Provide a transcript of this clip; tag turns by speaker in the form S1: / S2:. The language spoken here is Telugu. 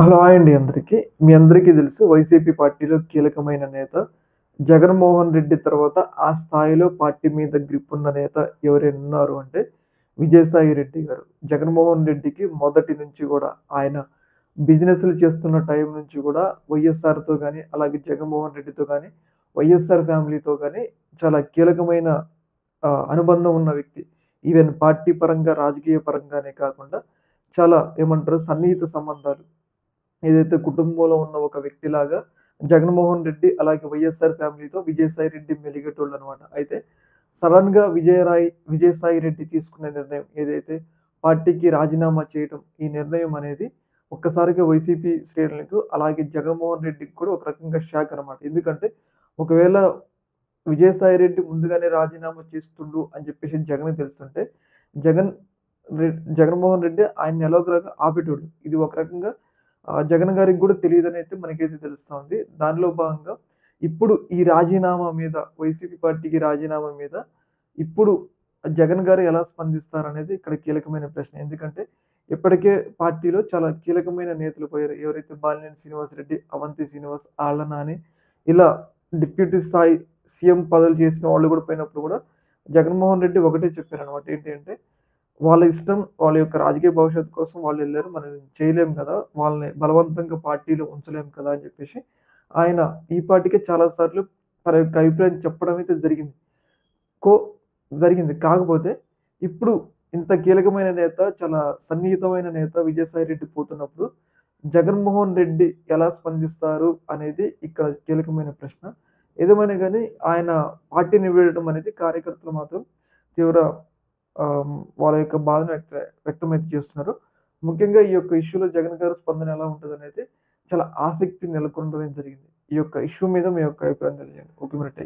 S1: హలో! హాయ్ అండి అందరికి. మీ అందరికీ తెలుసు వైసీపీ పార్టీలో కీలకమైన నేత జగన్మోహన్ రెడ్డి తర్వాత ఆ స్థాయిలో పార్టీ మీద గ్రిప్ ఉన్న నేత ఎవరైనా ఉన్నారు అంటే విజయసాయి రెడ్డి గారు. జగన్మోహన్ రెడ్డికి మొదటి నుంచి గూడా ఆయన బిజినెస్‌లు చేస్తున్న టైం నుంచి గూడా వైఎస్ఆర్‌తో గాని, అలాగే జగన్మోహన్ రెడ్డితో గాని, వైఎస్ఆర్ ఫ్యామిలీతో గాని చాలా కీలకమైన అనుబంధం ఉన్న వ్యక్తి. ఈవెన్ పార్టీ పరంగా, రాజకీయ పరంగానే కాకుండా చాలా ఏమంటారు సన్నిహిత సంబంధాలు. ఏదైతే కుటుంబంలో ఉన్న ఒక వ్యక్తిలాగా జగన్మోహన్ రెడ్డి, అలాగే వైఎస్ఆర్ ఫ్యామిలీతో విజయసాయి రెడ్డి మెలిగేటోళ్ళనమాట. అయితే సడెన్‌గా విజయసాయి రెడ్డి తీసుకున్న నిర్ణయం ఏదైతే పార్టీకి రాజీనామా చేయటం, ఈ నిర్ణయం అనేది ఒక్కసారిగా వైసీపీ శ్రేణులకు, అలాగే జగన్మోహన్ రెడ్డికి కూడా ఒక రకంగా షాక్ అనమాట. ఎందుకంటే ఒకవేళ విజయసాయి రెడ్డి ముందుగానే రాజీనామా చేస్తుండు అని చెప్పేసి జగన్‌కి తెలుస్తుంటే, జగన్ జగన్మోహన్ రెడ్డి ఆయన్ని ఎలాగోలాగా ఆపేటోడు. ఇది ఒక రకంగా జగన్ గారికి గూడా తెలీదనైతే మనకైతే తెలుస్తా ఉంది. దానిలో భాగంగా ఇప్పుడు ఈ రాజీనామా మీద వైసీపీ పార్టీకి రాజీనామా మీద ఇప్పుడు జగన్ గారు ఎలా స్పందిస్తారనేది ఇక్కడ కీలకమైన ప్రశ్న. ఎందుకంటే ఇప్పటికే పార్టీలో చాలా కీలకమైన నేతలు పోయారు. ఎవరైతే బాలినేని శ్రీనివాసరెడ్డి, అవంతి శ్రీనివాస్, ఆళ్ల నాని ఇలా డిప్యూటీ స్థాయి సీఎం పదవులు చేసిన వాళ్ళు గూడా పోయినప్పుడు గూడా జగన్మోహన్ రెడ్డి ఒకటే చెప్పారనమాట. ఏంటి అంటే వాళ్ళ ఇష్టం. వాళ్ళ యొక్క రాజకీయ భవిష్యత్తు కోసం వాళ్ళెళ్లారు. మనం చేయలేం కదా! వాళ్ళని బలవంతంగా పార్టీలో ఉంచలేం కదా! అని చెప్పేసి ఆయన ఈ పార్టీకే చాలా సార్లు తన యొక్క అభిప్రాయం చెప్పడం అయితే జరిగింది. కో జరిగింది. కాకపోతే ఇప్పుడు ఇంత కీలకమైన నేత, చాలా సన్నిహితమైన నేత విజయసాయి రెడ్డి పోతున్నప్పుడు జగన్మోహన్ రెడ్డి ఎలా స్పందిస్తారు అనేది ఇక్కడ కీలకమైన ప్రశ్న. ఏదేమైనా గాని ఆయన పార్టీని వీడటం అనేది కార్యకర్తలు మాత్రం తీవ్ర వాళ్ళ యొక్క బాధను వ్యక్తమైతే చేస్తున్నారు. ముఖ్యంగా ఈ యొక్క ఇష్యూలో జగన్ గారి స్పందన ఎలా ఉంటదనేది చాలా ఆసక్తి నెలకొనడం జరిగింది. ఈ యొక్క ఇష్యూ మీద మీ యొక్క అభిప్రాయం తెలియజేయండి. ఒక మినిట్.